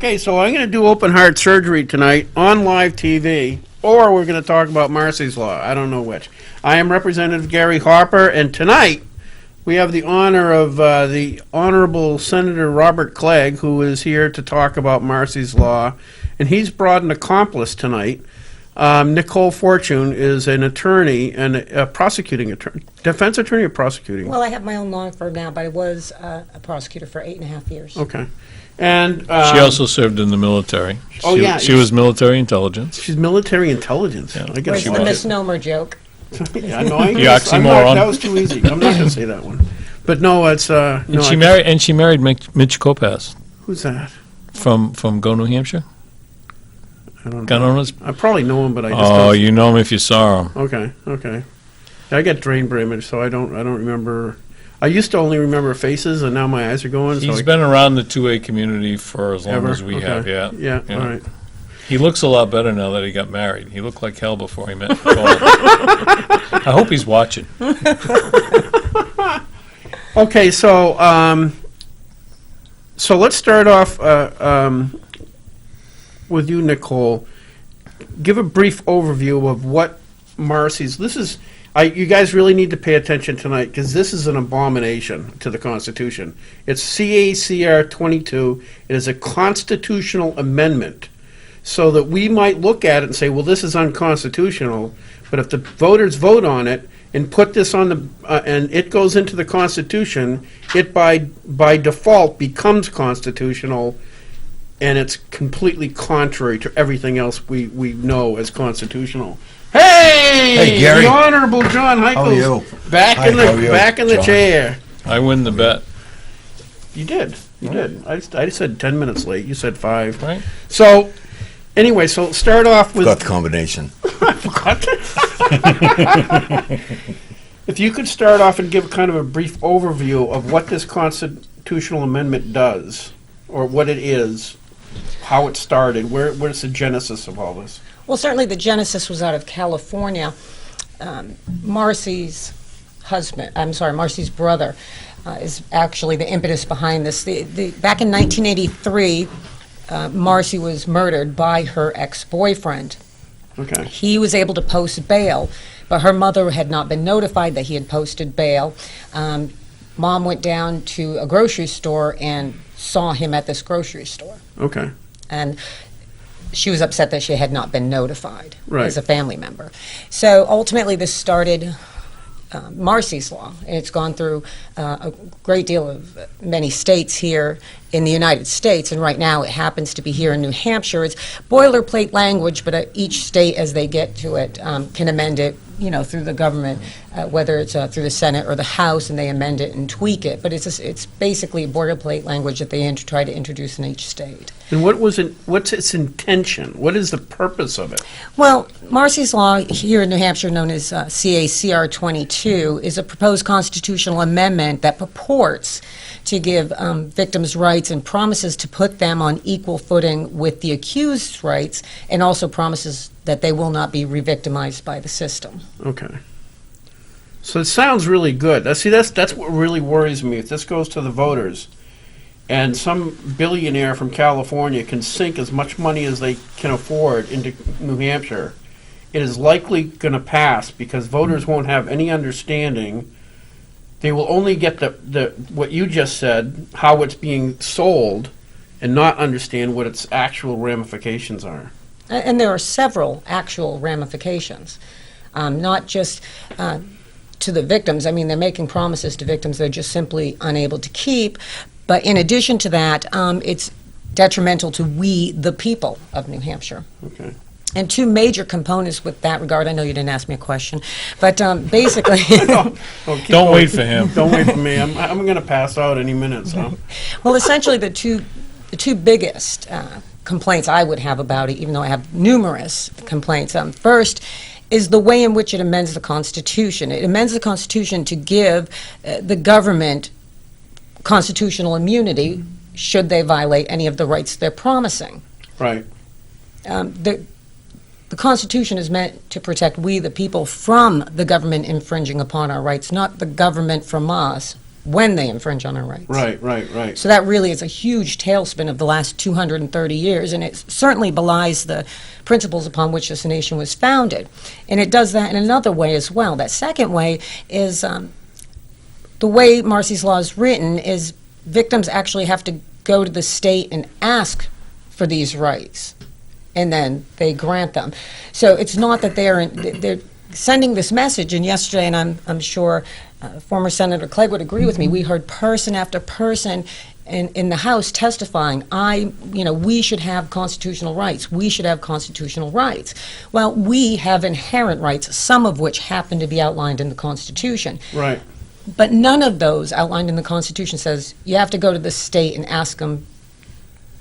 Okay, so I'm going to do open heart surgery tonight on live TV, or we're going to talk about Marsy's Law. I don't know which. I am Representative Gary Harper, and tonight we have the honor of the Honorable Senator Robert Clegg, who is here to talk about Marsy's Law, and he's brought an accomplice tonight. Nicole Fortune is an attorney and a prosecuting attorney. Defense attorney or prosecuting? Well, I have my own law firm now, but I was a prosecutor for 8.5 years. Okay. And she also served in the military. Oh, yeah. She was military intelligence. She's military intelligence. Yeah. I guess It's she the was. misnomer joke. Yeah, no, I The guess, oxymoron. that was too easy. I'm not going to say that one. But no, it's no. And she married Mitch Kopacz Who's that? from Go New Hampshire. I don't Gun know. owners. I probably know him, but I just Oh, don't. you know him if you saw him. Okay. I get brain damage, so I don't remember. I used to only remember faces, and now my eyes are going. He's so been around the 2A community for as long ever? as we Okay. have. Yeah. Yeah. Yeah. All right. He looks a lot better now that he got married. He looked like hell before he met Nicole. I hope he's watching. Okay, so let's start off with you, Nicole. Give a brief overview of what Marsy's. This is. You guys really need to pay attention tonight because this is an abomination to the Constitution. It's CACR 22. It is a constitutional amendment, so that we might look at it and say, well, this is unconstitutional. But if the voters vote on it and put this on the and it goes into the Constitution, it by default becomes constitutional, and it's completely contrary to everything else we know as constitutional. Hey, Gary. the Honorable John Hikel. How are you? Back Hi, in how are you, the John? chair. I win the bet. You did. I said 10 minutes late. You said 5. Right. So, anyway, so start off with. Got the combination. I forgot. If you could start off and give kind of a brief overview of what this constitutional amendment does, or what it is, how it started, where's the genesis of all this? Well, certainly the genesis was out of California. Marsy's brother is actually the impetus behind this. Back in 1983, Marsy was murdered by her ex-boyfriend. Okay. He was able to post bail, but her mother had not been notified that he had posted bail. Mom went down to a grocery store and saw him at this grocery store. Okay. And she was upset that she had not been notified Right. as a family member. So ultimately this started Marsy's Law, and it's gone through a great deal of many states here in the United States, and right now it happens to be here in New Hampshire. It's boilerplate language, but each state, as they get to it, can amend it, through the government, whether it's through the Senate or the House, and they amend it and tweak it. But it's basically boilerplate language that they try to introduce in each state. And what's its intention? What is the purpose of it? Well, Marsy's Law here in New Hampshire, known as CACR 22, is a proposed constitutional amendment that purports to give victims rights and promises to put them on equal footing with the accused's rights, and also promises that they will not be re-victimized by the system. Okay. So it sounds really good. That's what really worries me. If this goes to the voters, and some billionaire from California can sink as much money as they can afford into New Hampshire, it is likely going to pass because voters won't have any understanding. They will only get the what you just said, how it's being sold, and not understand what its actual ramifications are. And there are several actual ramifications, not just to the victims. I mean, they're making promises to victims they're just simply unable to keep. But in addition to that, it's detrimental to we, the people of New Hampshire. Okay. And two major components with that regard. I know you didn't ask me a question, but basically... Don't wait for him. Don't wait for me. I'm going to pass out any minute, so... Well, essentially, the two biggest complaints I would have about it, even though I have numerous complaints. First is the way in which it amends the Constitution. It amends the Constitution to give the government constitutional immunity should they violate any of the rights they're promising. Right. The Constitution is meant to protect we, the people, from the government infringing upon our rights, not the government from us, when they infringe on our rights. Right. So that really is a huge tailspin of the last 230 years, and it certainly belies the principles upon which this nation was founded. And it does that in another way as well. That second way is the way Marsy's Law is written is victims actually have to go to the state and ask for these rights, and then they grant them. So it's not that they're sending this message, and yesterday, and I'm sure former Senator Clegg would agree with me, we heard person after person in the House testifying, we should have constitutional rights. We should have constitutional rights. Well, we have inherent rights, some of which happen to be outlined in the Constitution. Right. But none of those outlined in the Constitution says you have to go to the state and ask them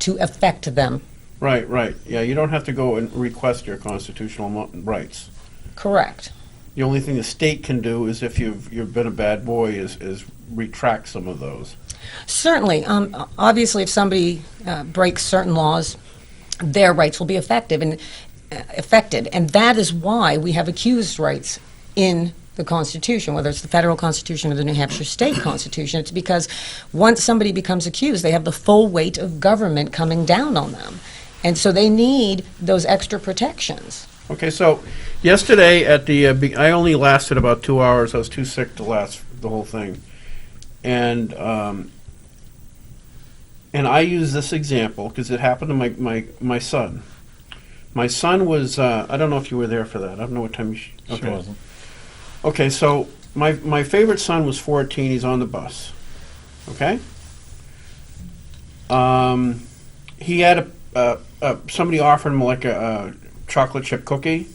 to effect them. Right. Yeah, you don't have to go and request your constitutional rights. Correct. The only thing the state can do is, if you've been a bad boy, is retract some of those. Certainly. Obviously, if somebody breaks certain laws, their rights will be affected, and that is why we have accused rights in the Constitution, whether it's the federal Constitution or the New Hampshire state Constitution. It's because once somebody becomes accused, they have the full weight of government coming down on them. And so they need those extra protections. Okay, so yesterday at the I only lasted about 2 hours. I was too sick to last the whole thing, and I use this example because it happened to my son. My son was I don't know if you were there for that. I don't know what time you. Okay. She wasn't. Okay, so my favorite son was 14. He's on the bus. Okay. He had somebody offered him like a chocolate chip cookie,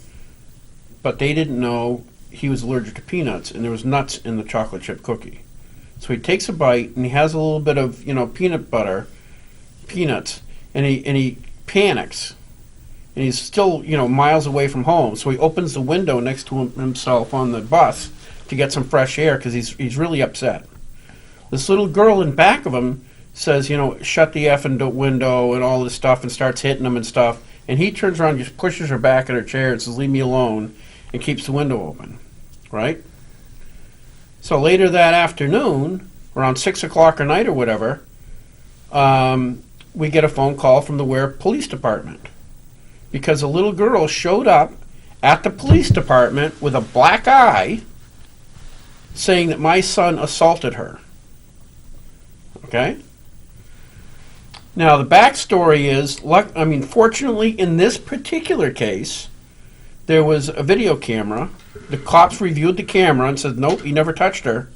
but they didn't know he was allergic to peanuts, and there was nuts in the chocolate chip cookie. So he takes a bite, and he has a little bit of peanut butter, peanuts, and he panics, and he's still miles away from home. So he opens the window next to himself on the bus to get some fresh air because he's really upset. This little girl in back of him says, shut the effing window and all this stuff, and starts hitting him and stuff. And he turns around, just pushes her back in her chair and says, leave me alone, and keeps the window open, right? So later that afternoon, around 6 o'clock at night or whatever, we get a phone call from the Ware Police Department because a little girl showed up at the police department with a black eye saying that my son assaulted her. Okay? Now, the backstory is, fortunately, in this particular case, there was a video camera. The cops reviewed the camera and said, nope, he never touched her.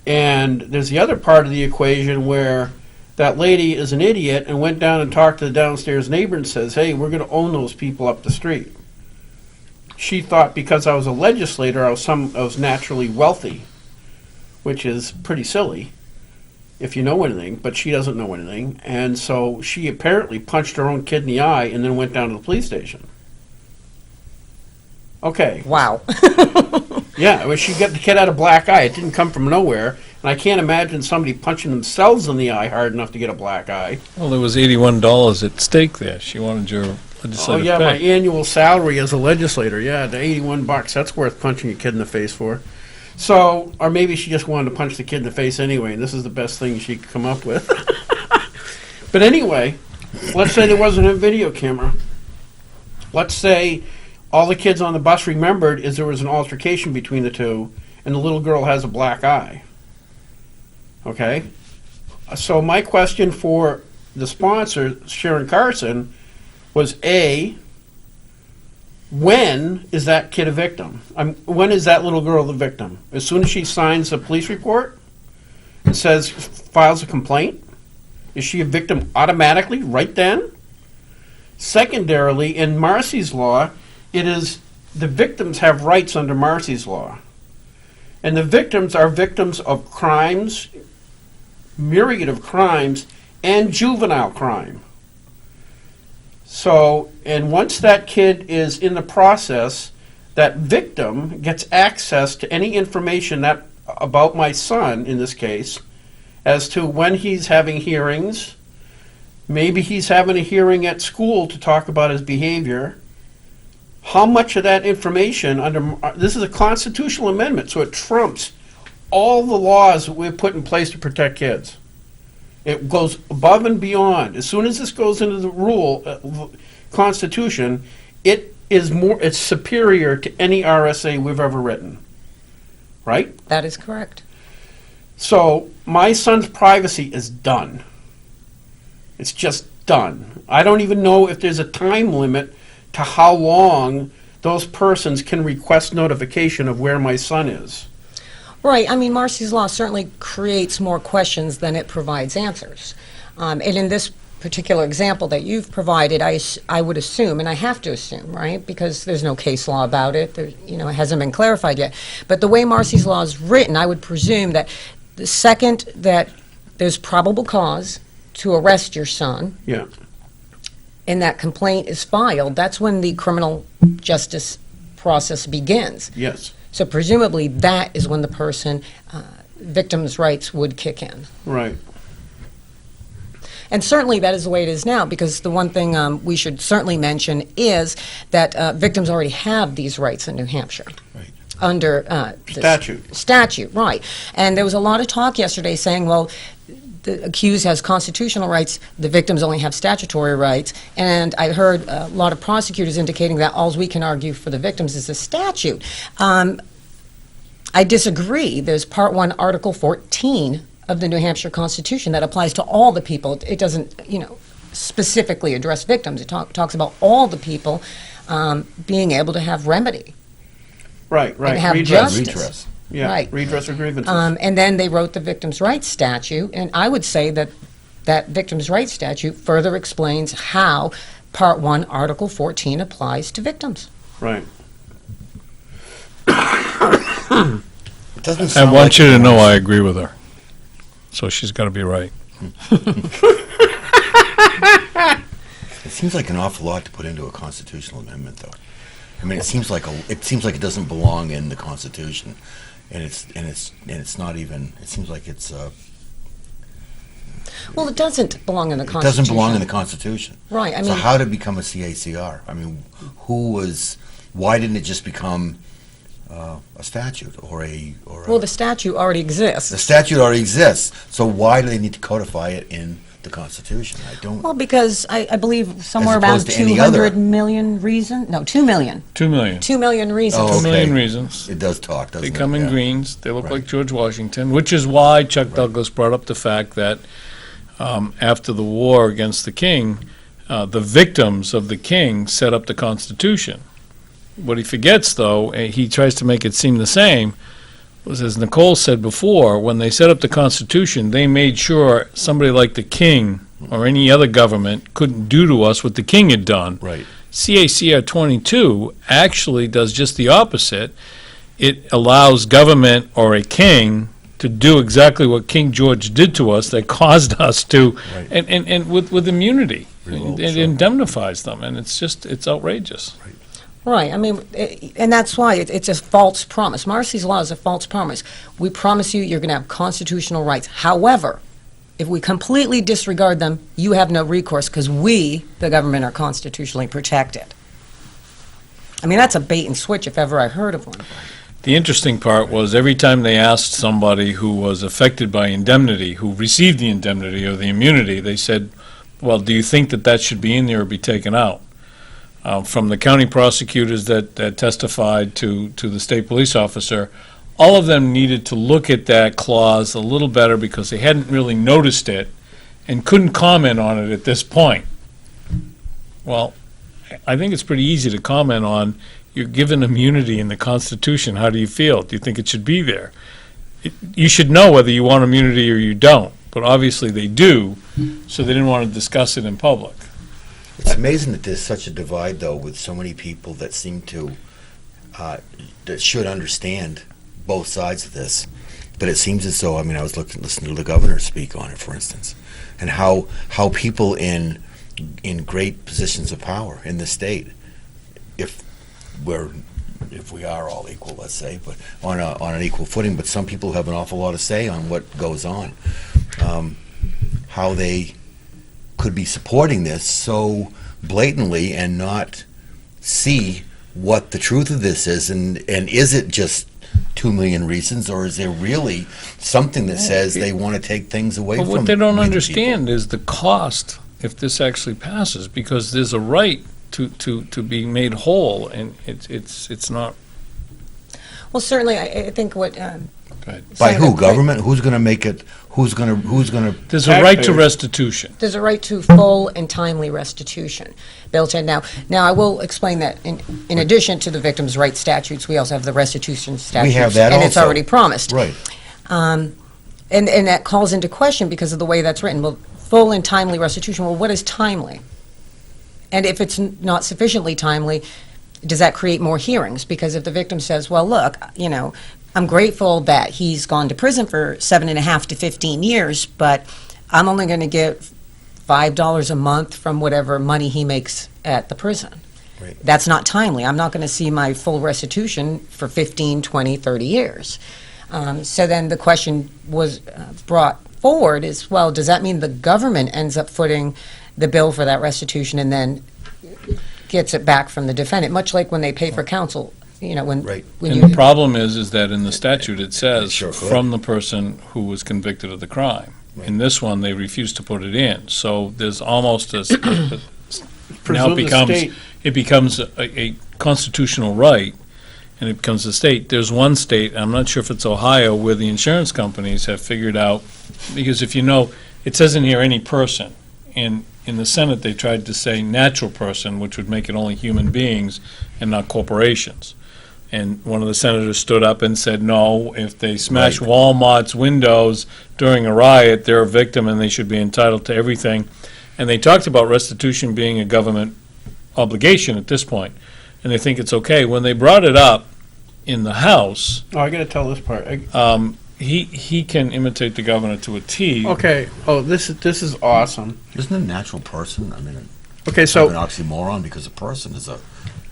And there's the other part of the equation where that lady is an idiot and went down and talked to the downstairs neighbor and says, hey, we're going to own those people up the street. She thought because I was a legislator, I was naturally wealthy, which is pretty silly if you know anything, but she doesn't know anything. And so she apparently punched her own kid in the eye and then went down to the police station. Okay. Wow. Yeah, she got the kid out of black eye. It didn't come from nowhere. And I can't imagine somebody punching themselves in the eye hard enough to get a black eye. Well, there was $81 at stake there. She wanted your legislative my pay. annual salary as a legislator. Yeah, the $81, that's worth punching a kid in the face for. So, or maybe she just wanted to punch the kid in the face anyway, and this is the best thing she could come up with. But anyway, let's say there wasn't a video camera. Let's say all the kids on the bus remembered is there was an altercation between the two, and the little girl has a black eye. Okay? So my question for the sponsor, Sharon Carson, was A, when is that kid a victim? When is that little girl the victim? As soon as she signs a police report and files a complaint? Is she a victim automatically right then? Secondarily, in Marsy's Law, it is the victims have rights under Marsy's Law. And the victims are victims of crimes, myriad of crimes, and juvenile crime. So, and once that kid is in the process, that victim gets access to any information about my son, in this case, as to when he's having hearings. Maybe he's having a hearing at school to talk about his behavior. How much of that information this is a constitutional amendment, so it trumps all the laws that we've put in place to protect kids. It goes above and beyond. As soon as this goes into the Constitution, it's superior to any RSA we've ever written. Right? That is correct. So my son's privacy is done. It's just done. I don't even know if there's a time limit to how long those persons can request notification of where my son is. Right. I mean, Marsy's Law certainly creates more questions than it provides answers. And in this particular example that you've provided, I would assume, and I have to assume, right, because there's no case law about it, it hasn't been clarified yet, but the way Marsy's Law is written, I would presume that the second that there's probable cause to arrest your son, Yeah. and that complaint is filed, that's when the criminal justice process begins. Yes. So presumably that is when the victim's rights would kick in. Right. And certainly that is the way it is now, because the one thing we should certainly mention is that victims already have these rights in New Hampshire. Right. Under statute, right. And there was a lot of talk yesterday saying, well, the accused has constitutional rights, the victims only have statutory rights, and I heard a lot of prosecutors indicating that all we can argue for the victims is the statute. I disagree. There's Part 1, Article 14 of the New Hampshire Constitution that applies to all the people. It doesn't, specifically address victims. It talks about all the people being able to have remedy. Right. And have Redress. justice. Yeah. Right. Redress of grievances. And then they wrote the Victims' Rights Statute, and I would say that that Victims' Rights Statute further explains how Part 1, Article 14 applies to victims. Right. It doesn't I sound want like you to know I agree with her. So she's got to be right. It seems like an awful lot to put into a constitutional amendment, though. I mean, it seems like it doesn't belong in the Constitution, and it's not even. It seems like it's. Well, it doesn't belong in the It Constitution. doesn't belong in the Constitution. Right. I So mean, how did it become a CACR? I mean, why didn't it just become a statute or a? well, the statute already exists. The statute already exists. So why do they need to codify it in the Constitution? I don't. Well, because I believe somewhere As around opposed to any other. 200 million reasons. No, 2 million. 2 million. 2 million reasons. Oh, 2 million okay. reasons. It does talk, doesn't They it? come in Yeah. greens. They look Right. like George Washington, which is why Chuck Douglas brought up the fact that after the war against the king, the victims of the king set up the Constitution. What he forgets, though, he tries to make it seem the same, was, as Nicole said before, when they set up the Constitution, they made sure somebody like the king or any other government couldn't do to us what the king had done. Right. CACR 22 actually does just the opposite. It allows government or a king to do exactly what King George did to us that caused us to, Right. and with immunity. Revolt, It sure. indemnifies them, and it's outrageous. Right. I mean, and that's why it's a false promise. Marsy's Law is a false promise. We promise you you're going to have constitutional rights. However, if we completely disregard them, you have no recourse because we, the government, are constitutionally protected. I mean, that's a bait and switch if ever I heard of one. The interesting part was every time they asked somebody who was affected by indemnity, who received the indemnity or the immunity, they said, well, do you think that should be in there or be taken out? From the county prosecutors that testified to the state police officer, all of them needed to look at that clause a little better because they hadn't really noticed it and couldn't comment on it at this point. Well, I think it's pretty easy to comment on, you're given immunity in the Constitution. How do you feel? Do you think it should be there? You should know whether you want immunity or you don't, but obviously they do, so they didn't want to discuss it in public. It's amazing that there's such a divide, though, with so many people that seem to, that should understand both sides of this. But it seems as though, I mean, I was listening to the governor speak on it, for instance, and how people in great positions of power in the state, if we are all equal, let's say, but on an equal footing, but some people have an awful lot of say on what goes on, how they could be supporting this so blatantly and not see what the truth of this is, and is it just 2 million reasons, or is there really something that says they want to take things away But from what they don't with the understand is the cost if this actually passes, because there's a right to be made whole, and it's not. Well, certainly, I think what. By Senator who? Clegg- Government? Who's going to make it? Who's going to? There's a right to Taxpayers. restitution. There's a right to full and timely restitution built in. Now, I will explain that in addition to the victims' rights statutes, we also have the restitution statutes. have that and it's also. already promised. Right. And that calls into question because of the way that's written. Well, full and timely restitution, well, what is timely? And if it's not sufficiently timely, does that create more hearings? Because if the victim says, well, look, I'm grateful that he's gone to prison for 7.5 to 15 years, but I'm only going to get $5 a month from whatever money he makes at the prison. Right. That's not timely. I'm not going to see my full restitution for 15, 20, 30 years. So then the question was brought forward is, well, does that mean the government ends up footing the bill for that restitution and then gets it back from the defendant, much like when they pay for counsel? When Right. when And you the problem is that in the statute it says Sure could. from the person who was convicted of the crime. Right. In this one, they refuse to put it in. So there's almost now Presume the it becomes a constitutional right, and it becomes a state. There's one state, I'm not sure if it's Ohio, where the insurance companies have figured out, because if you know, it says in here any person, and in the Senate they tried to say natural person, which would make it only human beings and not corporations. And one of the senators stood up and said, no, if they smash Right. Walmart's windows during a riot, they're a victim and they should be entitled to everything. And they talked about restitution being a government obligation at this point, and they think it's okay. When they brought it up in the House, Oh, I got to tell this part. he can imitate the governor to a T. Okay. Oh, this is awesome. Isn't a natural person? I mean, Okay, so so an oxymoron because a person is a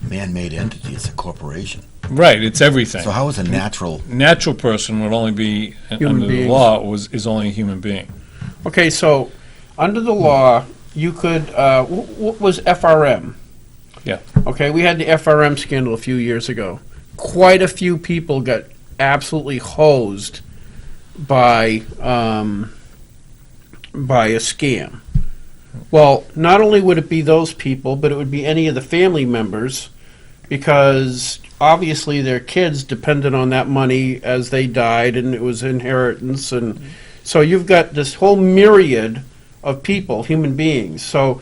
man-made entity. It's a corporation. Right, it's everything. So how is a natural? Natural person would only be, Human under the beings. law, is only a human being. okay, so under the law, you could. What was FRM? Yeah. Okay, we had the FRM scandal a few years ago. Quite a few people got absolutely hosed by a scam. Well, not only would it be those people, but it would be any of the family members, because obviously their kids depended on that money as they died, and it was inheritance, and so you've got this whole myriad of people, human beings. So,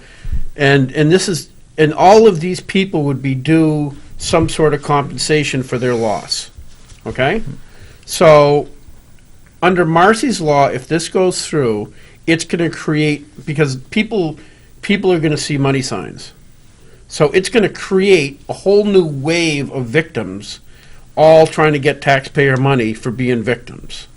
and all of these people would be due some sort of compensation for their loss. Okay, so under Marsy's law, if this goes through, it's going to create, because people are going to see money signs. So it's going to create a whole new wave of victims all trying to get taxpayer money for being victims.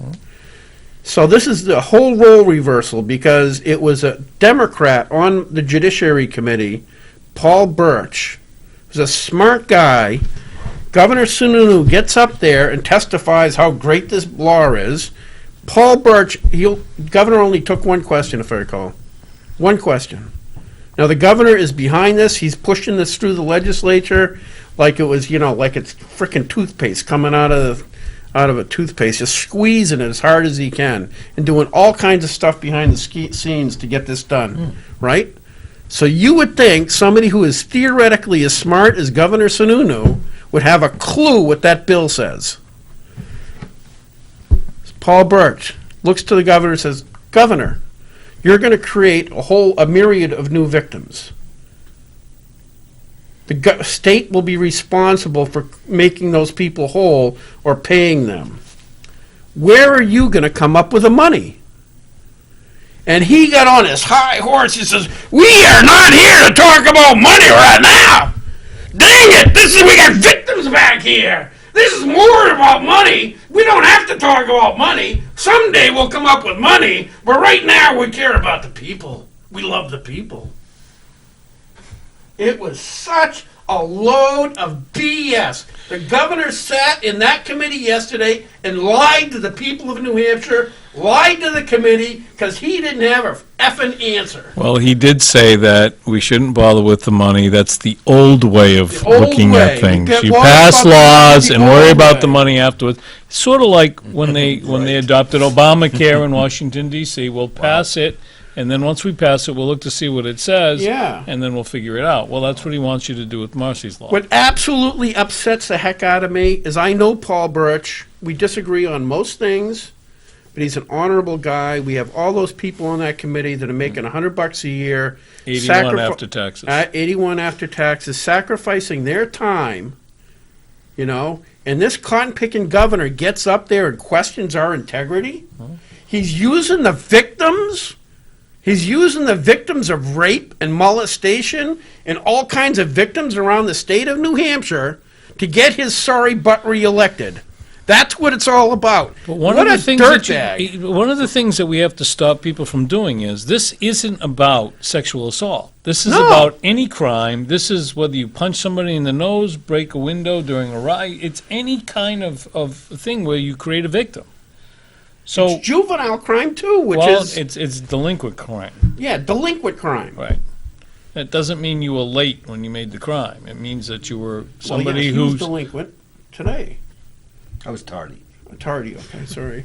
So this is the whole role reversal, because it was a Democrat on the Judiciary Committee, Paul Birch, who's a smart guy. Governor Sununu gets up there and testifies how great this law is. Paul Birch, governor only took one question, if I recall. One question. Now, the governor is behind this. He's pushing this through the legislature like it was, like it's frickin' toothpaste coming out of a toothpaste, just squeezing it as hard as he can and doing all kinds of stuff behind the scenes to get this done, right? So you would think somebody who is theoretically as smart as Governor Sununu would have a clue what that bill says. Paul Birch looks to the governor and says, Governor, you're going to create a myriad of new victims. The state will be responsible for making those people whole or paying them. Where are you going to come up with the money? And he got on his high horse. He says, we are not here to talk about money right now. Dang it, we got victims back here. This is more about money. We don't have to talk about money. Someday we'll come up with money, but right now we care about the people. We love the people. It was such a load of BS. The governor sat in that committee yesterday and lied to the people of New Hampshire, lied to the committee, because he didn't have a effing answer. Well, he did say that we shouldn't bother with the money. That's the old way of The old looking way. at things. We get You laws pass about the money laws the and worry old about way. the money afterwards. Sort of like when they adopted Obamacare in Washington, D.C. We'll pass it, and then once we pass it, we'll look to see what it says, Yeah. and then we'll figure it out. Well, that's what he wants you to do with Marsy's law. What absolutely upsets the heck out of me is I know Paul Birch. We disagree on most things, but he's an honorable guy. We have all those people on that committee that are making $100 a year. 81 after taxes. 81 after taxes, sacrificing their time, you know, and this cotton-picking governor gets up there and questions our integrity. He's using the victims. He's using the victims of rape and molestation and all kinds of victims around the state of New Hampshire to get his sorry butt reelected. That's what it's all about. But one What of a the things dirtbag. one of the things that we have to stop people from doing is this isn't about sexual assault. This is No. about any crime. This is whether you punch somebody in the nose, break a window during a riot. It's any kind of thing where you create a victim. So, It's juvenile crime too, which well, is it's delinquent crime, delinquent crime. right? That doesn't mean you were late when you made the crime. It means that you were somebody well, yes, he was who's delinquent today. I was tardy. Tardy, okay, sorry.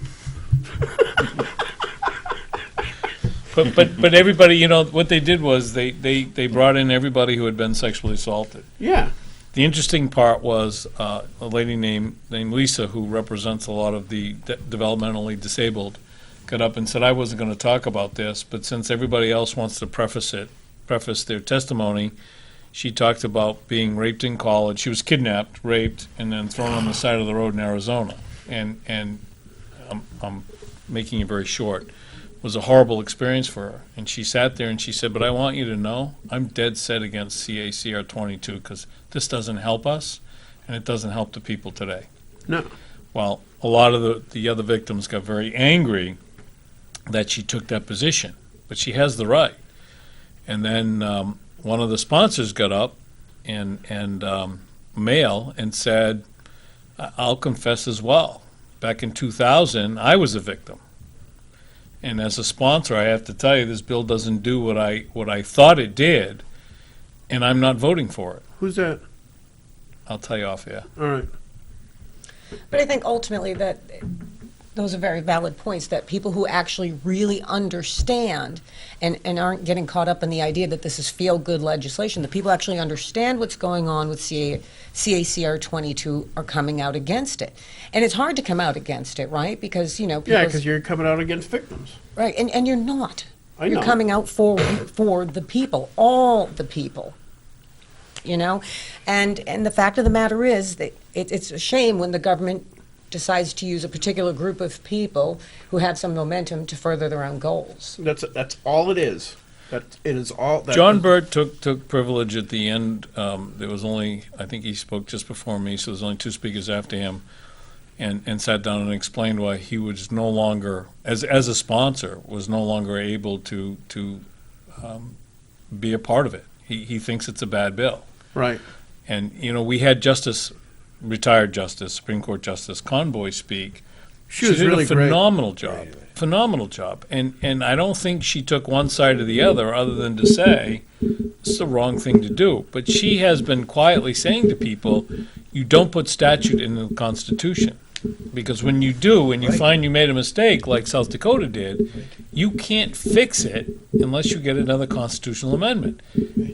But everybody, you know, what they did was they brought in everybody who had been sexually assaulted. Yeah. The interesting part was a lady named Lisa, who represents a lot of the developmentally disabled, got up and said, I wasn't going to talk about this, but since everybody else wants to preface their testimony, she talked about being raped in college. She was kidnapped, raped, and then thrown on the side of the road in Arizona. And I'm making it very short. It was a horrible experience for her. And she sat there and she said, but I want you to know, I'm dead set against CACR 22 because this doesn't help us, and it doesn't help the people today. No. Well, a lot of the other victims got very angry that she took that position, but she has the right. And then one of the sponsors got up and male and said, I'll confess as well. Back in 2000, I was a victim. And as a sponsor, I have to tell you, this bill doesn't do what I thought it did, and I'm not voting for it. Who's that? I'll tell you off air. All right. But I think ultimately that those are very valid points, that people who actually really understand and aren't getting caught up in the idea that this is feel-good legislation, the people actually understand what's going on with CACR 22 are coming out against it. And it's hard to come out against it, right? Because, you know, Yeah, because you're coming out against victims. right, and you're not. I You're know. coming out for the people, all the people. You know, and the fact of the matter is that it's a shame when the government decides to use a particular group of people who have some momentum to further their own goals. That's all it is. It is all. John Burt took privilege at the end. There was only, I think he spoke just before me, so there's only two speakers after him, and sat down and explained why he was no longer, as a sponsor, was no longer able to be a part of it. He thinks it's a bad bill. Right. And, you know, we had retired Justice, Supreme Court Justice Conboy speak. She was did really a phenomenal job. Phenomenal job. And I don't think she took one side or the other than to say, it's the wrong thing to do. But she has been quietly saying to people, you don't put statute in the Constitution. Because when you do, and you find you made a mistake, like South Dakota did, you can't fix it unless you get another constitutional amendment.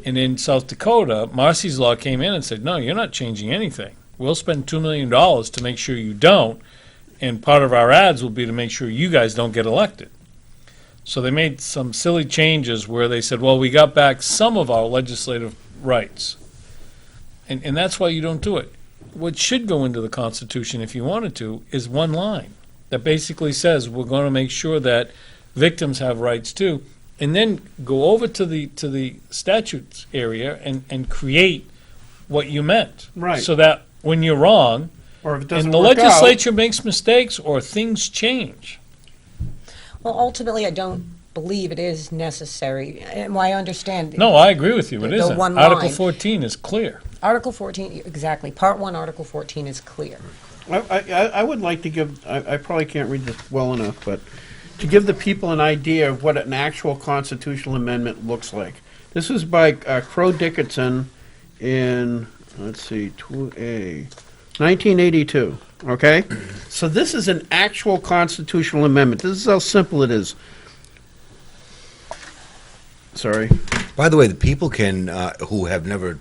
And in South Dakota, Marsy's law came in and said, no, you're not changing anything. We'll spend $2 million to make sure you don't, and part of our ads will be to make sure you guys don't get elected. So they made some silly changes where they said, well, we got back some of our legislative rights. And that's why you don't do it. What should go into the Constitution, if you wanted to, is one line that basically says we're going to make sure that victims have rights too, and then go over to the statutes area and create what you meant. Right. So that when you're wrong, Or if it doesn't and the work out. legislature makes mistakes or things change. Well, ultimately, I don't believe it is necessary. And I understand. No, I agree with you. It The isn't. one Article line. 14 is clear. Article 14, exactly. Part 1, Article 14 is clear. I would like to give, I probably can't read this well enough, but to give the people an idea of what an actual constitutional amendment looks like. This is by Crow Dickinson in, let's see, 1982, okay? So this is an actual constitutional amendment. This is how simple it is. Sorry. By the way, the people can, who have never,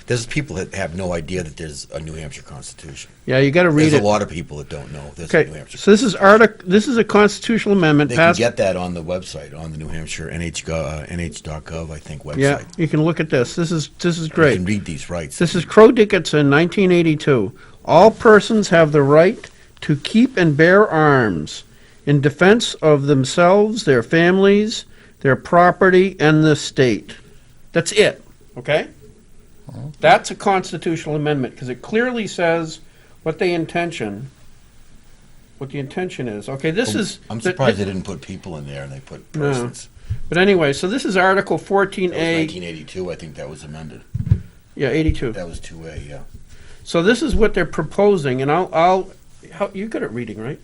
there's people that have no idea that there's a New Hampshire Constitution. Yeah, you got to read There's it. a lot of people that don't know there's a New Okay, Hampshire. so this is a constitutional amendment They can passed. get that on the website, on the New Hampshire nh.gov, I think, website. Yeah, you can look at this. This is You great. can read these rights. This is Crow Dickinson, 1982. All persons have the right to keep and bear arms in defense of themselves, their families, their property, and the state. That's it, okay? That's a constitutional amendment, because it clearly says what the intention is. Okay, this is... I'm surprised they didn't put people in there and they put persons. But anyway, so this is Article 14A. That was 1982, I think that was amended. Yeah, 82. That was 2A, yeah. So this is what they're proposing, and you're good at reading, right?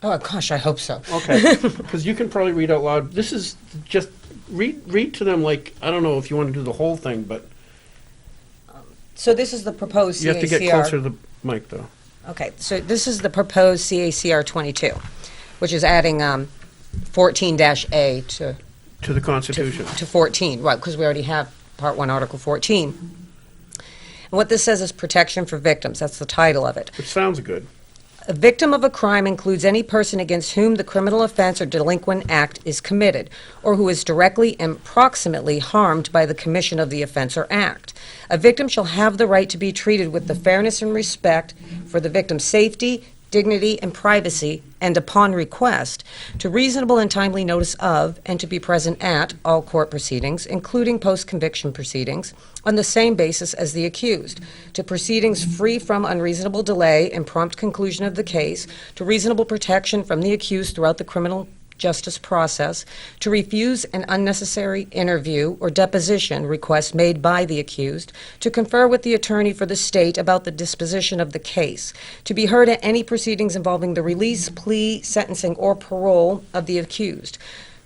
Oh, gosh, I hope so. Okay, because you can probably read out loud. This is just, read to them like, I don't know if you want to do the whole thing, but So this is the proposed you have to get CACR. closer to the mic, though. Okay, so this is the proposed CACR 22, which is adding 14-A to To the Constitution. 14, right, because we already have Part 1, Article 14. And what this says is protection for victims. That's the title of it. Which sounds good. A victim of a crime includes any person against whom the criminal offense or delinquent act is committed, or who is directly and proximately harmed by the commission of the offense or act. A victim shall have the right to be treated with the fairness and respect for the victim's safety, dignity, and privacy, and upon request, to reasonable and timely notice of, and to be present at, all court proceedings, including post-conviction proceedings, on the same basis as the accused, to proceedings free from unreasonable delay and prompt conclusion of the case, to reasonable protection from the accused throughout the criminal justice process, to refuse an unnecessary interview or deposition request made by the accused, to confer with the attorney for the state about the disposition of the case, to be heard at any proceedings involving the release, plea, sentencing, or parole of the accused,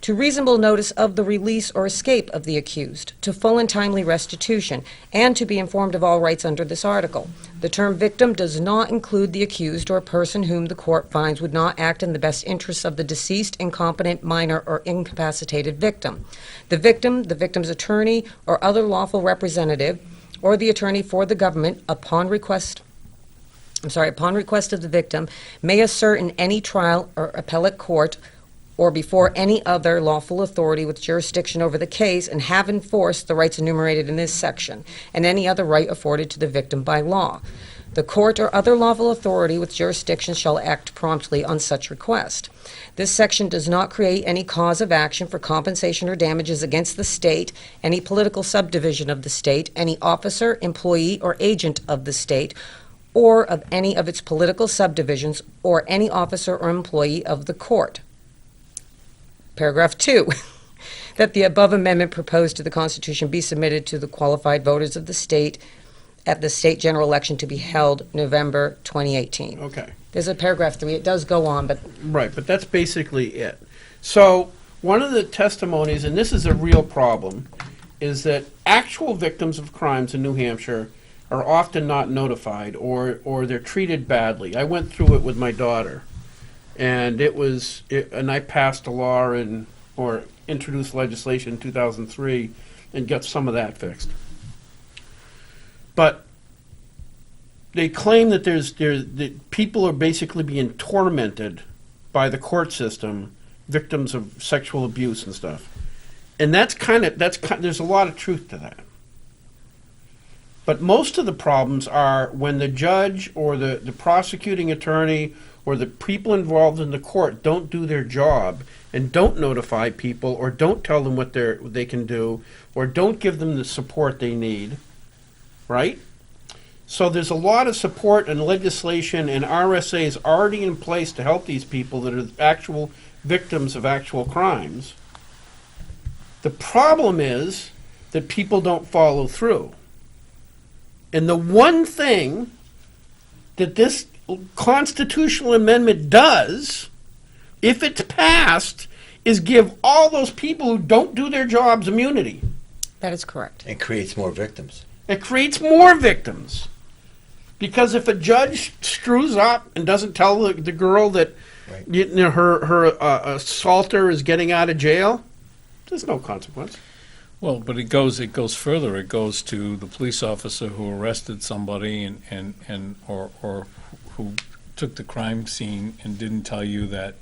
to reasonable notice of the release or escape of the accused, to full and timely restitution, and to be informed of all rights under this article. The term victim does not include the accused or a person whom the court finds would not act in the best interests of the deceased, incompetent, minor, or incapacitated victim. The victim, the victim's attorney, or other lawful representative, or the attorney for the government, upon request of the victim, may assert in any trial or appellate court or before any other lawful authority with jurisdiction over the case and have enforced the rights enumerated in this section, and any other right afforded to the victim by law. The court or other lawful authority with jurisdiction shall act promptly on such request. This section does not create any cause of action for compensation or damages against the state, any political subdivision of the state, any officer, employee, or agent of the state, or of any of its political subdivisions, or any officer or employee of the court. Paragraph 2, that the above amendment proposed to the Constitution be submitted to the qualified voters of the state at the state general election to be held November 2018. Okay. There's a paragraph 3. It does go on, but Right, but that's basically it. So one of the testimonies, and this is a real problem, is that actual victims of crimes in New Hampshire are often not notified or they're treated badly. I went through it with my daughter. And and I passed a law or introduced legislation in 2003 and got some of that fixed. But they claim that that people are basically being tormented by the court system, victims of sexual abuse and stuff. And there's a lot of truth to that. But most of the problems are when the judge or the prosecuting attorney or the people involved in the court don't do their job and don't notify people or don't tell them what they can do or don't give them the support they need, right? So there's a lot of support and legislation and RSAs already in place to help these people that are actual victims of actual crimes. The problem is that people don't follow through. And the one thing that this constitutional amendment does, if it's passed, is give all those people who don't do their jobs immunity. That is correct. It creates more victims. It creates more victims. Because if a judge screws up and doesn't tell the girl that Right. her assaulter is getting out of jail, there's no consequence. Well, but it goes further. It goes to the police officer who arrested somebody or who took the crime scene and didn't tell you that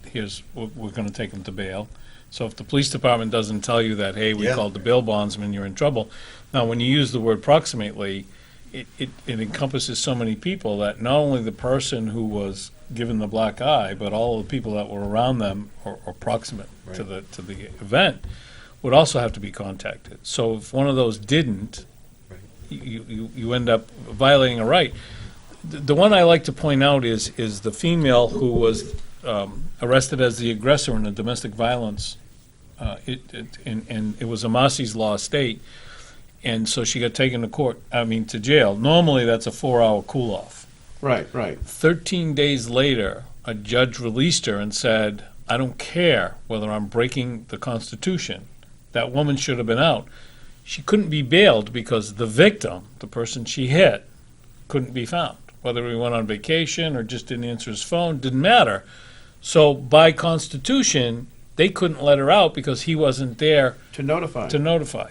we're going to take him to bail. So if the police department doesn't tell you that, hey, we Yeah. called the bail bondsman, you're in trouble. Now, when you use the word proximately, it encompasses so many people that not only the person who was given the black eye, but all the people that were around them or proximate to the event would also have to be contacted. So if one of those didn't, you end up violating a right. The one I like to point out is the female who was arrested as the aggressor in a domestic violence. And it was a Marsy's Law estate, and so she got taken to jail. Normally, that's a 4-hour cool-off. Right. 13 days later, a judge released her and said, I don't care whether I'm breaking the Constitution. That woman should have been out. She couldn't be bailed because the victim, the person she hit, couldn't be found. Whether he went on vacation or just didn't answer his phone, didn't matter. So by Constitution, they couldn't let her out because he wasn't there To notify. to notify.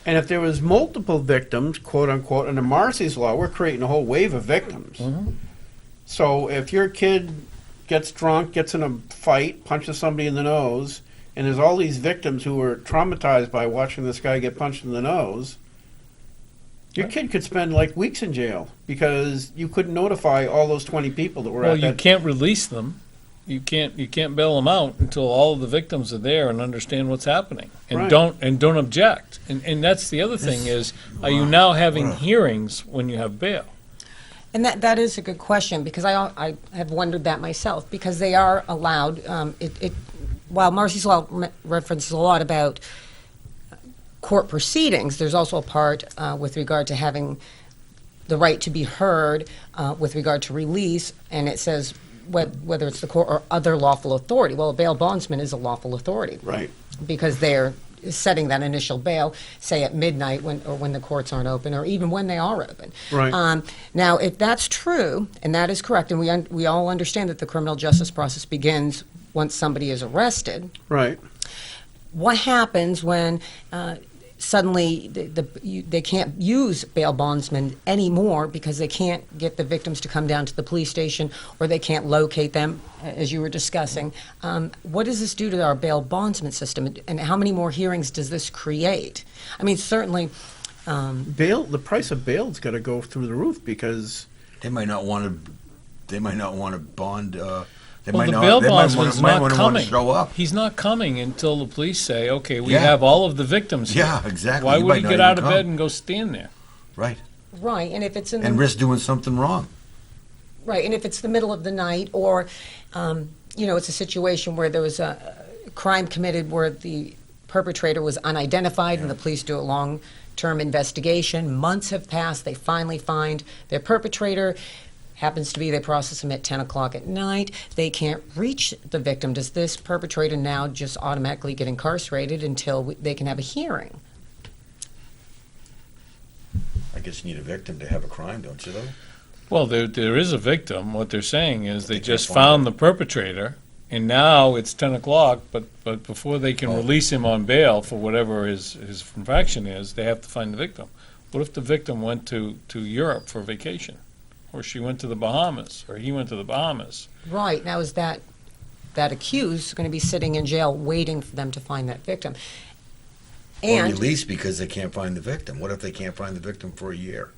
And if there was multiple victims, quote unquote, under Marsy's Law, we're creating a whole wave of victims. Mhm. So if your kid gets drunk, gets in a fight, punches somebody in the nose, and there's all these victims who were traumatized by watching this guy get punched in the nose, your kid could spend like weeks in jail because you couldn't notify all those 20 people that were Well, at you that. can't release them. You can't bail them out until all of the victims are there and understand what's happening and Right. don't object. And that's the other thing is, are you now having hearings when you have bail? And that is a good question, because I have wondered that myself, because they are allowed, while Marsy's Law references a lot about court proceedings, there's also a part with regard to having the right to be heard with regard to release, and it says whether it's the court or other lawful authority. Well, a bail bondsman is a lawful authority. Right. Because they're setting that initial bail, say at midnight when the courts aren't open, or even when they are open. Right. Now, if that's true, and that is correct, and we all understand that the criminal justice process begins once somebody is arrested, Right. what happens when suddenly they can't use bail bondsmen anymore because they can't get the victims to come down to the police station, or they can't locate them, as you were discussing? What does this do to our bail bondsman system, and how many more hearings does this create? I mean, certainly, Bail. The price of bail's got to go through the roof because They might not want to. They might not want to bond. They Well, might the not. bail They might bondsman's want not to coming. show up. He's not coming until the police say, okay, we Yeah. have all of the victims here. Yeah, exactly. Why He would might he not get even out of come. bed and go stand there? Right. right, and if it's in And the, risk doing something wrong. right, and if it's the middle of the night, or it's a situation where there was a crime committed where the perpetrator was unidentified, and the police do a long-term investigation. Months have passed. They finally find their perpetrator. Happens to be they process them at 10 o'clock at night. They can't reach the victim. Does this perpetrator now just automatically get incarcerated until they can have a hearing? I guess you need a victim to have a crime, don't you, though? Well, there is a victim. What they're saying is they They can't just find found him. the perpetrator, and now it's 10 o'clock, but before they can Oh. release him on bail for whatever his infraction is, they have to find the victim. What if the victim went to Europe for vacation? Or she went to the Bahamas, or he went to the Bahamas? Right. Now, is that accused going to be sitting in jail waiting for them to find that victim? Or And released because they can't find the victim. What if they can't find the victim for a year?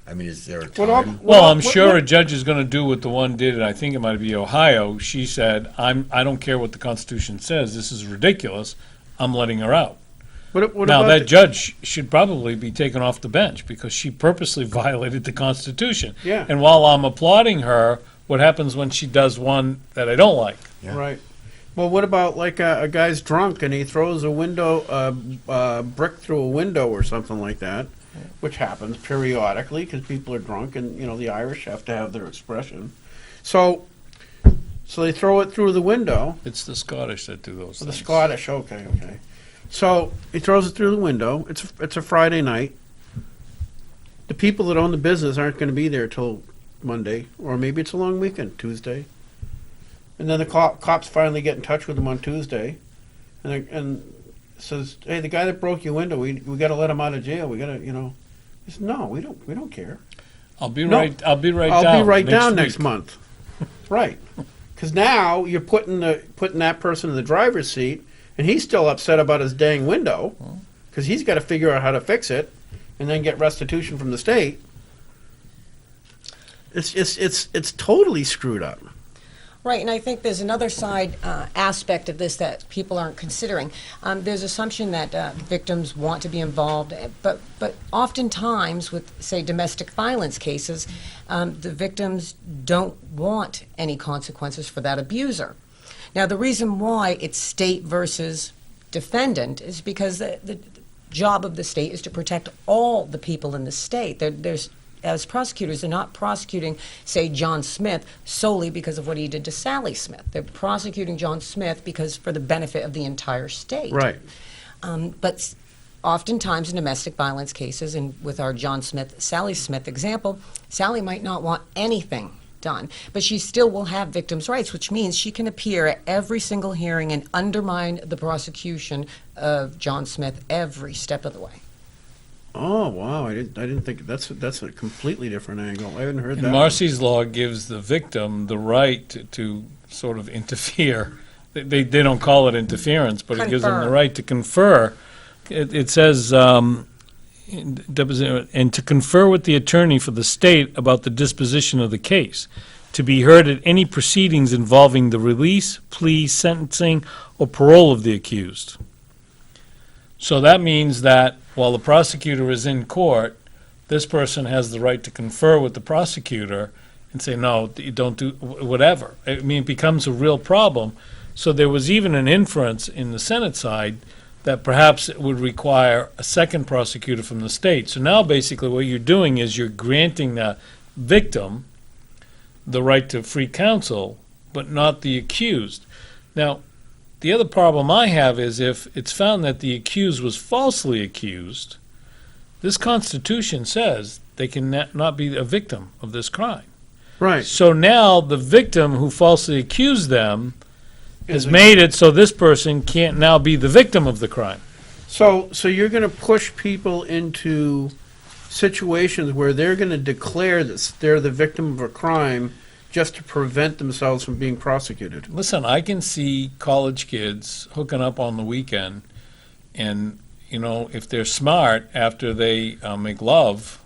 I mean, is there a What all- time? Well, I'm what- sure what- a judge is going to do what the one did, and I think it might be Ohio. She said, I don't care what the Constitution says, this is ridiculous, I'm letting her out. what Now, about that the- judge should probably be taken off the bench because she purposely violated the Constitution. Yeah. And while I'm applauding her, what happens when she does one that I don't like? Yeah. Right. Well, what about like a guy's drunk and he throws a window, brick through a window or something like that? which happens periodically because people are drunk, and the Irish have to have their expression. So they throw it through the window. It's the Scottish that do those things. The Scottish, okay. So he throws it through the window. It's a Friday night. The people that own the business aren't going to be there till Monday, or maybe it's a long weekend, Tuesday. And then the cops finally get in touch with them on Tuesday, and says, "Hey, the guy that broke your window, we got to let him out of jail. We got to, He says, "No, we don't care. I'll be No, right down next week. month." Right, because now you're putting that person in the driver's seat, and he's still upset about his dang window, because he's got to figure out how to fix it, and then get restitution from the state. It's totally screwed up. Right, and I think there's another side aspect of this that people aren't considering. There's assumption that victims want to be involved, but oftentimes with, say, domestic violence cases, the victims don't want any consequences for that abuser. Now, the reason why it's state versus defendant is because the job of the state is to protect all the people in the state. As prosecutors, they're not prosecuting, say, John Smith solely because of what he did to Sally Smith. They're prosecuting John Smith because for the benefit of the entire state. Right. But oftentimes in domestic violence cases, and with our John Smith, Sally Smith example, Sally might not want anything done, but she still will have victims' rights, which means she can appear at every single hearing and undermine the prosecution of John Smith every step of the way. Oh wow! I didn't think that's a completely different angle. I hadn't heard And that. Marsy's law gives the victim the right to sort of interfere. They don't call it interference, but it gives them the Confer. right to confer. It says, and to confer with the attorney for the state about the disposition of the case, to be heard at any proceedings involving the release, plea, sentencing, or parole of the accused. So that means that while the prosecutor is in court, this person has the right to confer with the prosecutor and say, no, you don't do whatever. I mean, it becomes a real problem. So there was even an inference in the Senate side that perhaps it would require a second prosecutor from the state. So now basically what you're doing is you're granting the victim the right to free counsel, but not the accused. Now, the other problem I have is if it's found that the accused was falsely accused, this Constitution says they can not be a victim of this crime. Right. So now the victim who falsely accused them has made it so this person can't now be the victim of the crime. So you're going to push people into situations where they're going to declare that they're the victim of a crime just to prevent themselves from being prosecuted. Listen, I can see college kids hooking up on the weekend, and, if they're smart after they make love,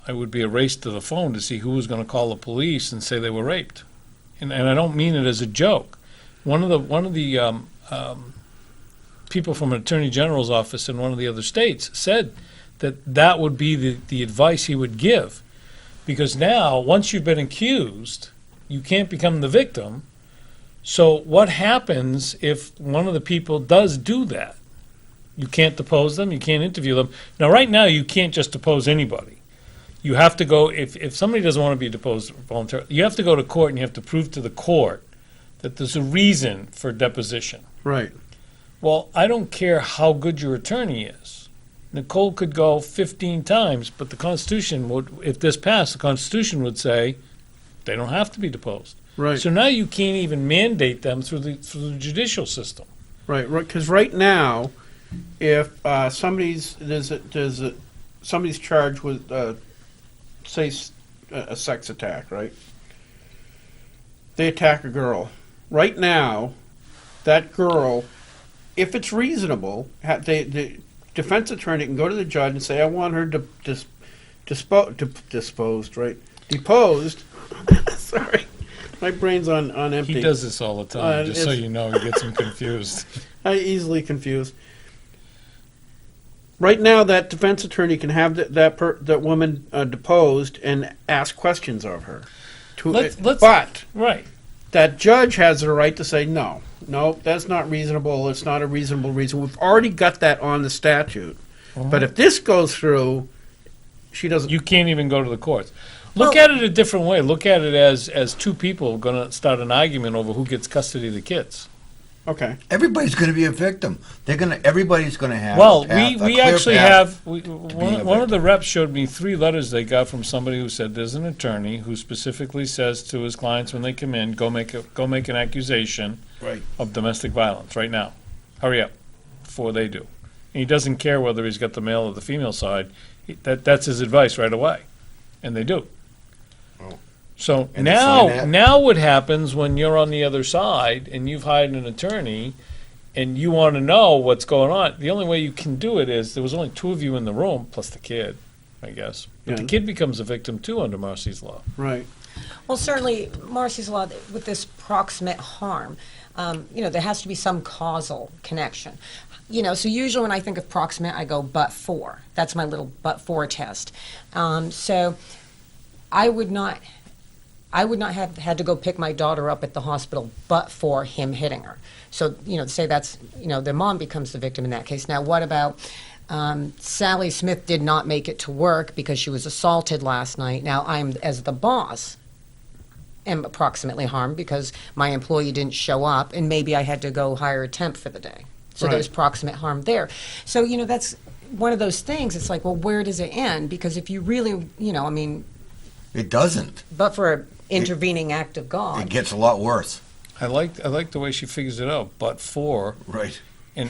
it would be a race to the phone to see who was going to call the police and say they were raped. And I don't mean it as a joke. One of the people from an attorney general's office in one of the other states said that would be the advice he would give. Because now, once you've been accused, you can't become the victim. So what happens if one of the people does do that? You can't depose them, you can't interview them. Now, right now, you can't just depose anybody. You have to go, if somebody doesn't want to be deposed voluntarily, you have to go to court and you have to prove to the court that there's a reason for deposition. Right. Well, I don't care how good your attorney is. Nicole could go 15 times, but the Constitution would, if this passed, the Constitution would say they don't have to be deposed. Right. So now you can't even mandate them through the judicial system. Right. Because right now, if somebody's charged with say a sex attack, right? They attack a girl. Right now, that girl, if it's reasonable, the defense attorney can go to the judge and say, I want her deposed, right? Deposed. Sorry. My brain's on empty. He does this all the time, just so you know, he gets him confused. I easily confused. Right now, that defense attorney can have that woman deposed and ask questions of her. But right. that judge has the right to say, no, that's not reasonable. It's not a reasonable reason. We've already got that on the statute. But if this goes through, she doesn't. You can't even go to the courts. Look Well- at it a different way. Look at it as two people going to start an argument over who gets custody of the kids. Okay. Everybody's going to be a victim. Everybody's going to have. Well, a path, a we clear actually path. have, being a one of the victim. reps showed me 3 letters they got from somebody who said there's an attorney who specifically says to his clients when they come in, go make an accusation Right. of domestic violence right now. Hurry up, before they do. And he doesn't care whether he's got the male or the female side. That's his advice right away, and they do. Oh. So And they sign that? now what happens when you're on the other side and you've hired an attorney and you want to know what's going on? The only way you can do it is there was only 2 of you in the room, plus the kid, I guess. But the Yeah. kid becomes a victim too under Marsy's law. Right. Well, certainly, Marcy's law, with this proximate harm, there has to be some causal connection. So usually when I think of proximate, I go but for. That's my little but for test. So I would not have had to go pick my daughter up at the hospital but for him hitting her. So, say that's, their mom becomes the victim in that case. Now, what about Sally Smith did not make it to work because she was assaulted last night. Now, I'm, as the boss, am approximately harmed because my employee didn't show up, and maybe I had to go hire a temp for the day. So Right. there's proximate harm there. So, that's one of those things. It's like, well, where does it end? Because if you really, It doesn't. but for an intervening act of God. It gets a lot worse. I like the way she figures it out, but for. Right. And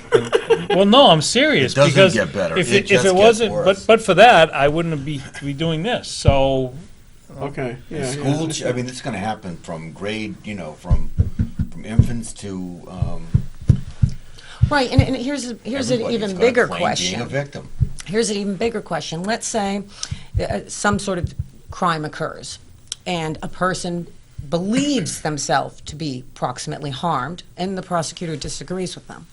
well, no, I'm serious. It doesn't because get better. If It it just gets wasn't, worse. but for that, I wouldn't be doing this. So Okay. Yeah. School. yeah. I mean, this is going to happen from grade. From infants to. Right, and here's an everybody's even gonna bigger claim question. Being a victim. Here's an even bigger question. Let's say some sort of crime occurs, and a person believes themselves to be proximately harmed, and the prosecutor disagrees with them.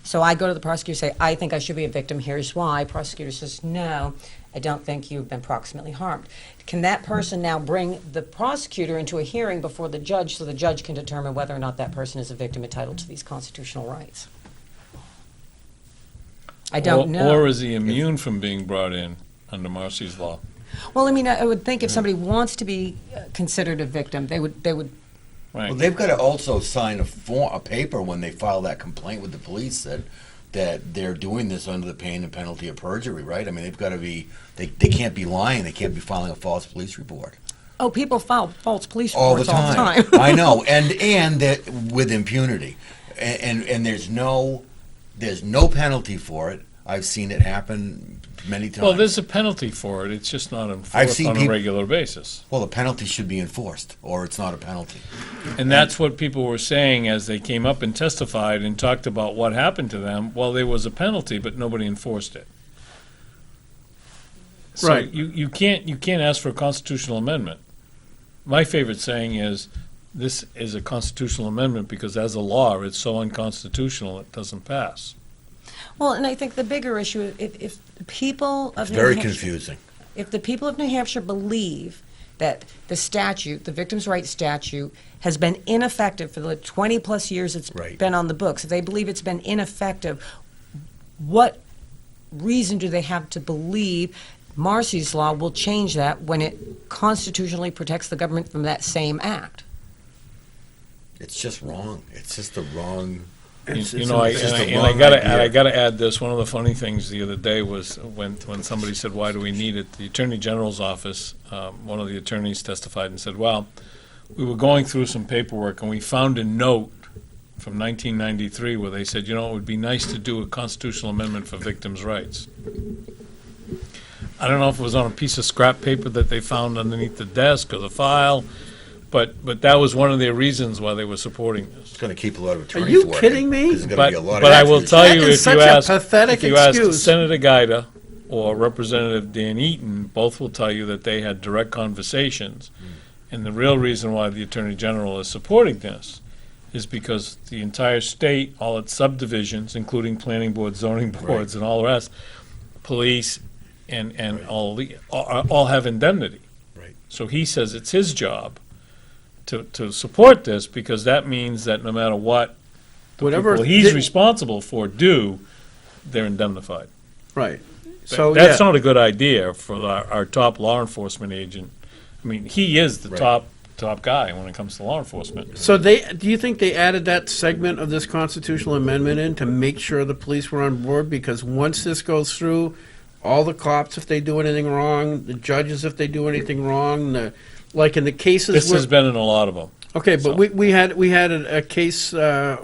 So I go to the prosecutor and say, I think I should be a victim. Here's why. Prosecutor says, no, I don't think you've been proximately harmed. Can that person now bring the prosecutor into a hearing before the judge so the judge can determine whether or not that person is a victim entitled to these constitutional rights? I don't know. Or is he immune from being brought in under Marsy's law? Well, I mean, I would think if somebody wants to be considered a victim, they would. Right. Well, they've got to also sign a paper when they file that complaint with the police that they're doing this under the pain and penalty of perjury, right? I mean, they've got to be. They can't be lying. They can't be filing a false police report Oh, people file false police all the reports all the time. time. I know, and that with impunity, and there's no penalty for it. I've seen it happen many times. Well, there's a penalty for it. It's just not I've enforced seen on a peop- regular basis. Well, the penalty should be enforced, or it's not a penalty. And that's what people were saying as they came up and testified and talked about what happened to them. Well, there was a penalty, but nobody enforced it. So Right. you can't ask for a constitutional amendment. My favorite saying is, this is a constitutional amendment because as a law, it's so unconstitutional it doesn't pass. Well, and I think the bigger issue, if the people of It's New very Hampshire, confusing. if the people of New Hampshire believe that the statute, the Victims' Rights Statute, has been ineffective for the 20-plus years it's Right. been on the books, if they believe it's been ineffective, what reason do they have to believe Marsy's law will change that when it constitutionally protects the government from that same act? It's just wrong. It's just the wrong. It's- You it's know, a- I it's just a and I wrong gotta idea. I gotta add this. One of the funny things the other day was when somebody said, "Why do we need it?" The Attorney General's office, one of the attorneys testified and said, "Well, we were going through some paperwork and we found a note from 1993 where they said, you know, it would be nice to do a constitutional amendment for victims' rights." I don't know if it was on a piece of scrap paper that they found underneath the desk or the file, but that was one of their reasons why they were supporting this. It's going to keep a lot of attorneys you working, kidding me? 'cause there's gonna But, be a lot of but I will accidents. tell That you, is if such you a ask, pathetic if you ask excuse. Senator Gaida or Representative Dan Eaton, both will tell you that they had direct conversations. And the real reason why the Attorney General is supporting this is because the entire state, all its subdivisions, including planning boards, zoning boards, and all the rest, police, and Right. all have indemnity. Right. So he says it's his job to support this, because that means that no matter what the Whatever people he's did- responsible for do, they're indemnified. Right. So, That's yeah. not a good idea for our top law enforcement agent. I mean, he is the Right. top guy when it comes to law enforcement. So do you think they added that segment of this constitutional amendment in to make sure the police were on board? Because once this goes through, all the cops, if they do anything wrong, the judges, if they do anything wrong, like in the cases This where, has been in a lot of them. okay, but so. we had a case a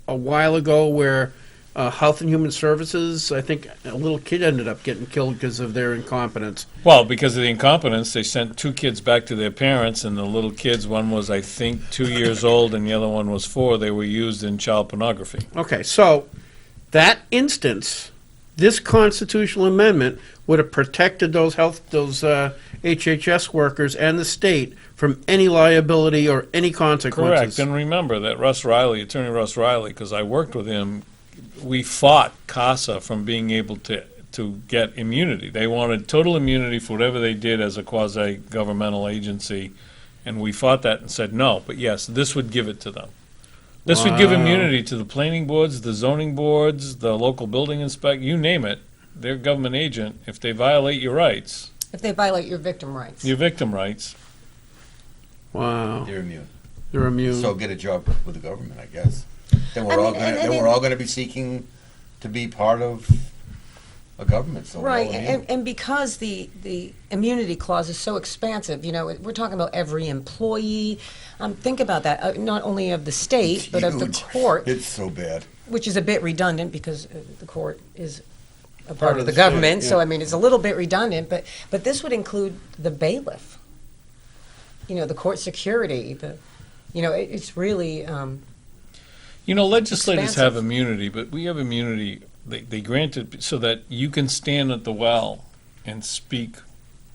while ago where Health and Human Services, I think a little kid ended up getting killed because of their incompetence. Well, because of the incompetence, they sent 2 kids back to their parents, and the little kids, one was, I think, 2 years old, and the other one was 4. They were used in child pornography. Okay, so that instance, this constitutional amendment would have protected those HHS workers and the state from any liability or any consequences. Correct. And remember that Attorney Russ Riley, because I worked with him, we fought CASA from being able to get immunity. They wanted total immunity for whatever they did as a quasi-governmental agency, and we fought that and said no. But yes, this would give it to them. This would give Wow. immunity to the planning boards, the zoning boards, the local building inspector, you name it. They're a government agent. If they violate your rights, If they violate your victim rights. your victim rights, Wow, They're immune. they're immune. So get a job with the government, I guess. Then I we're all mean, gonna, and then we're all gonna be seeking to be part of a government, so we're all Right, immune. and because the immunity clause is so expansive, we're talking about every employee. Think about that, not only of the state, but of the Huge. court, It's so bad. which is a bit redundant because the court is a part of the the state, government. So, yeah. I mean, it's a little bit redundant, but this would include the bailiff, the court security, it's really, legislators have Expansive. immunity, but we have immunity, they grant it so that you can stand at the well and speak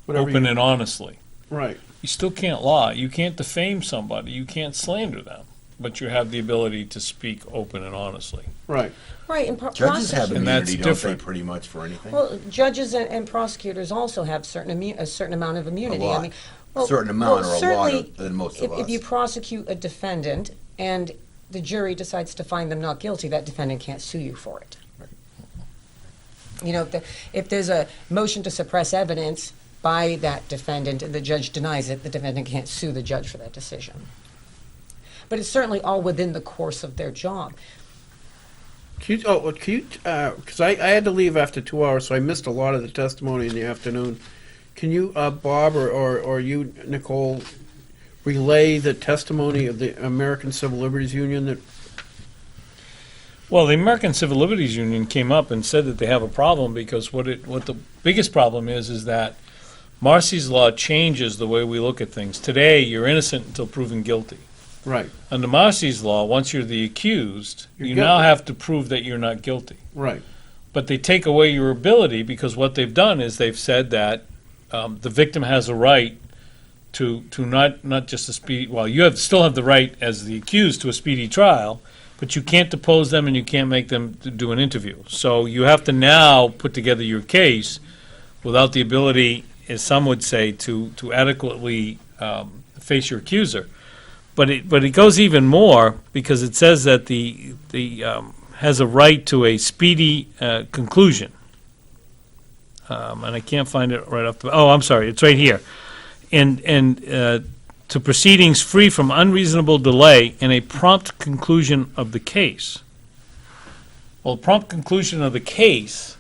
Whatever open you- and honestly. Right. You still can't lie. You can't defame somebody. You can't slander them. But you have the ability to speak open and honestly. Right. right, and Judges have And that's immunity, don't they, different. pretty much for anything? Well, judges and prosecutors also have a certain amount of immunity. lot. I mean, well, Certain amount well, or a lot certainly, than most of if us. you prosecute a defendant and the jury decides to find them not guilty, that defendant can't sue you for it. If there's a motion to suppress evidence by that defendant and the judge denies it, the defendant can't sue the judge for that decision. But it's certainly all within the course of their job. Because I had to leave after 2 hours, so I missed a lot of the testimony in the afternoon. Can you, Bob, or you, Nicole, relay the testimony of the American Civil Liberties Union that Well, the American Civil Liberties Union came up and said that they have a problem because what the biggest problem is that Marsy's law changes the way we look at things. Today, you're innocent until proven guilty. right, Under Marsy's law, once you're the accused, You're you now guilty. have to prove that you're not guilty. right, But they take away your ability because what they've done is they've said that the victim has a right to not just a speedy, well, still have the right as the accused to a speedy trial, but you can't depose them and you can't make them do an interview. So you have to now put together your case without the ability, as some would say, to adequately face your accuser. But it goes even more because it says that the has a right to a speedy conclusion. And I can't find it right off the. Oh, I'm sorry. It's right here. And to proceedings free from unreasonable delay and a prompt conclusion of the case. Well, prompt conclusion of the case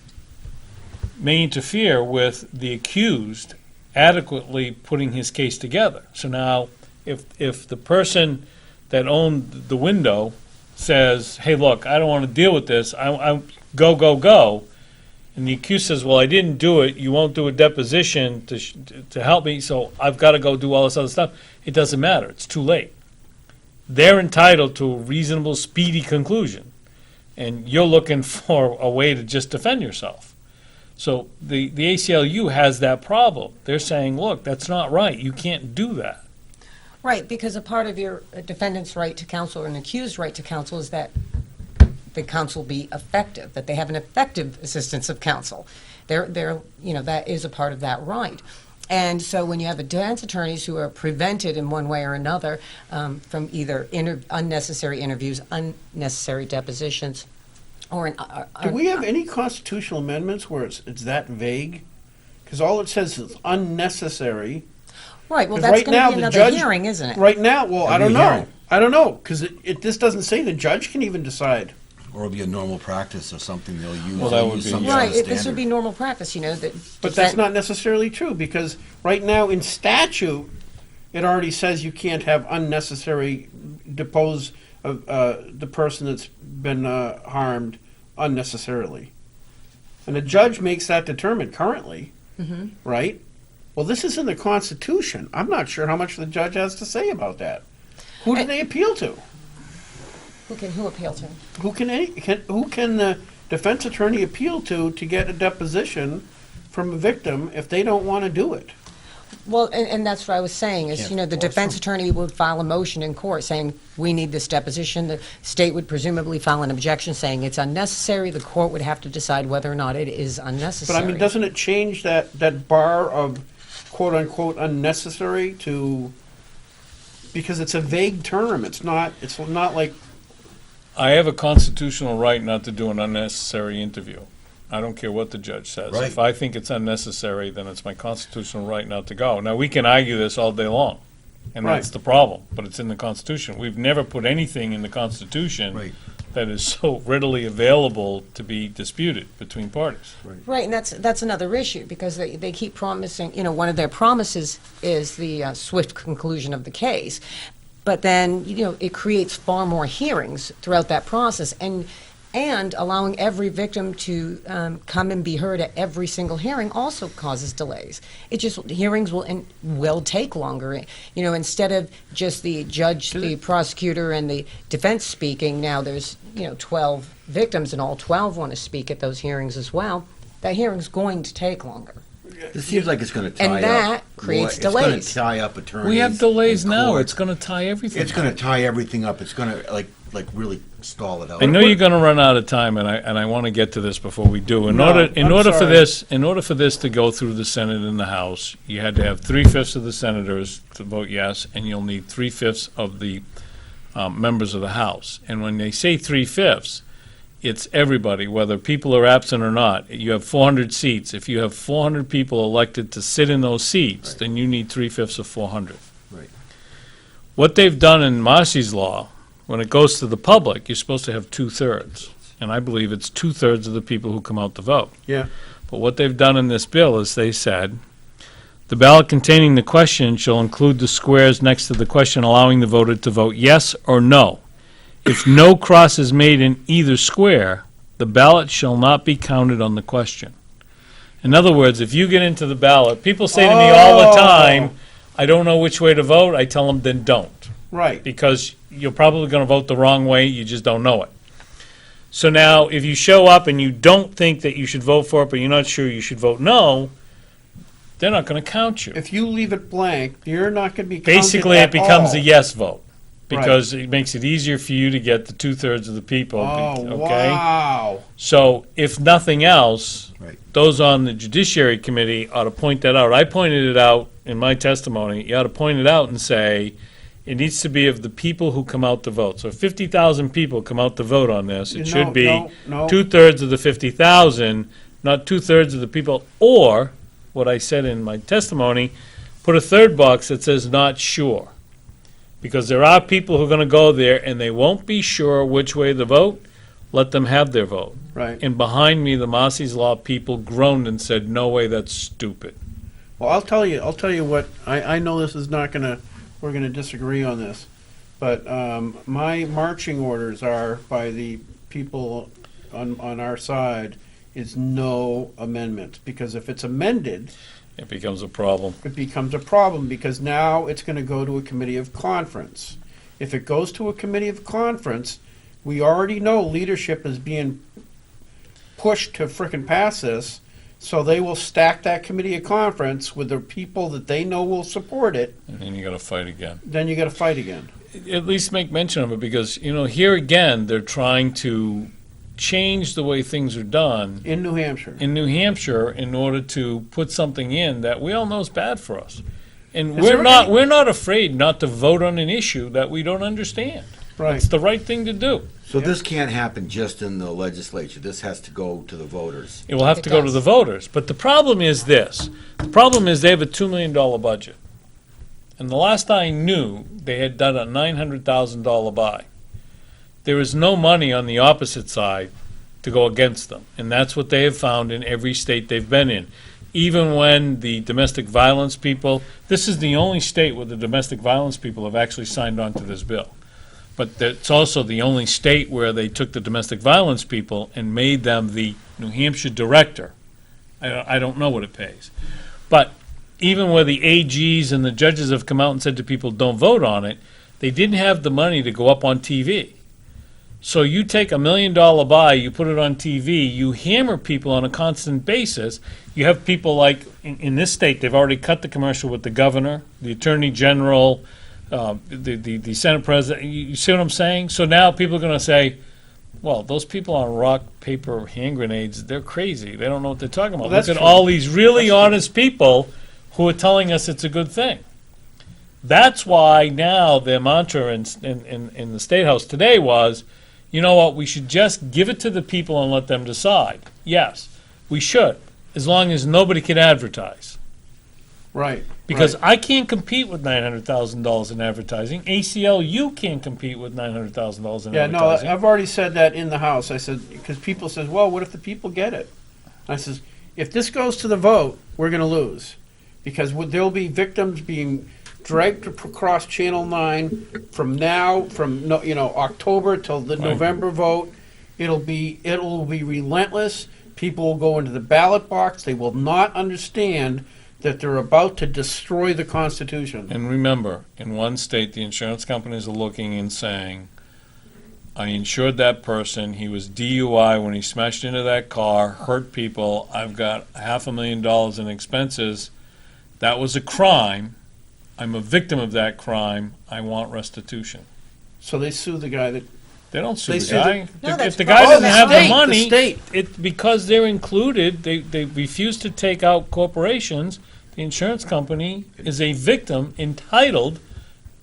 may interfere with the accused adequately putting his case together. So now, if the person that owned the window says, "Hey, look, I don't want to deal with this. I go," and the accused says, "Well, I didn't do it. You won't do a deposition to help me, so I've got to go do all this other stuff." It doesn't matter. It's too late. They're entitled to a reasonable, speedy conclusion, and you're looking for a way to just defend yourself. So the ACLU has that problem. They're saying, look, that's not right. You can't do that. Right, because a part of your defendant's right to counsel or an accused's right to counsel is that the counsel be effective, that they have an effective assistance of counsel. That is a part of that right. And so when you have defense attorneys who are prevented in one way or another from either unnecessary interviews, unnecessary depositions, or an. Do we have any constitutional amendments where it's that vague? Because all it says is unnecessary. Right, well, 'Cause that's right going to now be the another judge- hearing, isn't it? Right now, well, I Every don't know. hearing. I don't know, because this doesn't say the judge can even decide. Or it'll be a normal practice or something they'll use. Well, that They'll would use be- some Right, sort of this would standard. be normal practice, that. But that's not necessarily true, because right now in statute, it already says you can't have unnecessary depose the person that's been harmed unnecessarily. And the judge makes that determined currently, right? Well, this is in the Constitution. I'm not sure how much the judge has to say about that. Who do they appeal to? Who appeal to? Who can the defense attorney appeal to get a deposition from a victim if they don't want to do it? Well, and that's what I was saying, is, Can't the force defense them. attorney would file a motion in court saying, we need this deposition. The state would presumably file an objection saying it's unnecessary. The court would have to decide whether or not it is But unnecessary. I mean, doesn't it change that bar of quote-unquote unnecessary to, because it's a vague term. It's not like, I have a constitutional right not to do an unnecessary interview. I don't care what the judge says. Right. If I think it's unnecessary, then it's my constitutional right not to go. Now, we can argue this all day long, and that's Right. the problem, but it's in the Constitution. We've never put anything in the Constitution Right. that is so readily available to be disputed between parties. Right, and that's another issue, because they keep promising, one of their promises is the swift conclusion of the case. But then, it creates far more hearings throughout that process, and allowing every victim to come and be heard at every single hearing also causes delays. Hearings will take longer. Instead of just the judge, the prosecutor, and the defense speaking, now there's 12 victims, and all 12 want to speak at those hearings as well. That hearing's going to take longer. It seems like it's going to tie And up. that creates It's going delays. to tie up attorneys. We have delays in now. court. It's going to tie everything. It's going to tie everything up. It's going to like really stall it out. I know you're going to run out of time, and I want to get to this before we do. In No, I'm order for sorry. this to go through the Senate and the House, you had to have 3/5 of the senators to vote yes, and you'll need 3/5 of the members of the House. And when they say 3/5, it's everybody, whether people are absent or not. You have 400 seats. If you have 400 people elected to sit in those seats, then you need 3/5 of 400. Right. What they've done in Marsy's law, when it goes to the public, you're supposed to have 2/3. And I believe it's 2/3 of the people who come out to vote. yeah. But what they've done in this bill is they said, the ballot containing the question shall include the squares next to the question allowing the voter to vote yes or no. If no cross is made in either square, the ballot shall not be counted on the question. In other words, if you get into the ballot, people say to me all the time, I don't know which way to vote. I tell them, then don't. Right. Because you're probably going to vote the wrong way, you just don't know it. So now, if you show up and you don't think that you should vote for it, but you're not sure you should vote no, they're not going to count you. If you leave it blank, you're not going to be counted Basically, at it becomes all. a yes vote, Right. because it makes it easier for you to get the 2/3 of the people, Oh, okay? wow. So, if nothing else, Right. those on the Judiciary Committee ought to point that out. I pointed it out in my testimony. You ought to point it out and say, it needs to be of the people who come out to vote. So if 50,000 people come out to vote on this, it should be No. 2/3 of the 50,000, not 2/3 of the people. Or, what I said in my testimony, put a third box that says not sure. Because there are people who are going to go there and they won't be sure which way to vote. Let them have their vote. Right. And behind me, the Marsy's Law people groaned and said, no way, that's stupid. Well, I'll tell you what, I know this is not we're gonna disagree on this, but my marching orders are by the people on our side is no amendment, because if it's amended, It becomes a problem. it becomes a problem, because now it's gonna go to a committee of conference. If it goes to a committee of conference, we already know leadership is being pushed to frickin' pass this, so they will stack that committee of conference with the people that they know will support it, And then you got to fight again. then you gotta fight again. At least make mention of it, because, here again, they're trying to change the way things are done In New Hampshire. in New Hampshire in order to put something in that we all know is bad for us. And Is there we're not afraid not to vote on an issue that we don't understand. Right. It's the right thing to do. So this can't happen just in the legislature. This has to go to the voters. It will have It to go to does. the voters. But the problem is this. The problem is they have a $2 million budget. And the last I knew, they had done a $900,000 buy. There is no money on the opposite side to go against them. And that's what they have found in every state they've been in. Even when the domestic violence people, this is the only state where the domestic violence people have actually signed on to this bill. But it's also the only state where they took the domestic violence people and made them the New Hampshire director. I don't know what it pays. But even where the AGs and the judges have come out and said to people, don't vote on it, they didn't have the money to go up on TV. So you take $1 million buy, you put it on TV, you hammer people on a constant basis. You have people like, in this state, they've already cut the commercial with the governor, the attorney general, the Senate president. You see what I'm saying? So now people are going to say, well, those people on rock, paper, hand grenades, they're crazy. They don't know what they're talking about. Well, that's Look at true. all these really That's true. honest people who are telling us it's a good thing. That's why now their mantra in the State House today was, you know what, we should just give it to the people and let them decide. Yes, we should, as long as nobody can advertise. Right. Because right. I can't compete with $900,000 in advertising. ACLU can't compete with $900,000 in Yeah, no, advertising. I've already said that in the House. I said, because people says, well, what if the people get it? I says, if this goes to the vote, we're going to lose. Because there'll be victims being dragged across Channel 9 from October till the Right. November vote. It'll be relentless. People will go into the ballot box. They will not understand that they're about to destroy the Constitution. And remember, in one state, the insurance companies are looking and saying, I insured that person. He was DUI when he smashed into that car, hurt people. I've got $500,000 in expenses. That was a crime. I'm a victim of that crime. I want restitution. So they sue the guy that. They don't sue They the sue guy. No, If that's the guy part doesn't of the have the state, the money, state. because they're included, they refuse to take out corporations. The insurance company is a victim entitled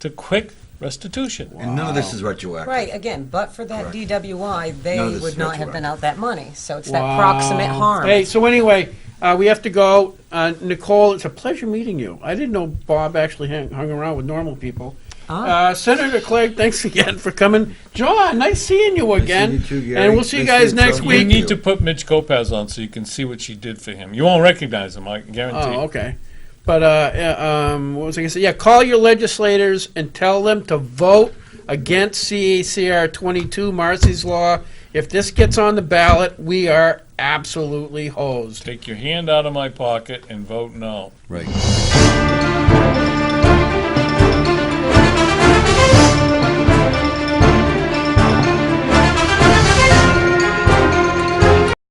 to quick restitution. And none of this is retroactive. Right, again, but for that Correct. DWI, they None of this would is not have retroactive. been out that money. So it's that Wow. proximate harm. Hey, so anyway, we have to go. Nicole, it's a pleasure meeting you. I didn't know Bob actually hung around with normal people. Ah. Senator Clegg, thanks again for coming. John, nice seeing you again. seeing you too, Gary. And we'll see you Nice guys seeing you, next Joe. You week. need to put Mitch Kopaz on so you can see what she did for him. You won't recognize him, I guarantee. Oh, okay. But what was I going to say? Yeah, call your legislators and tell them to vote against CACR 22, Marsy's Law. If this gets on the ballot, we are absolutely hosed. Take your hand out of my pocket and vote no. Right.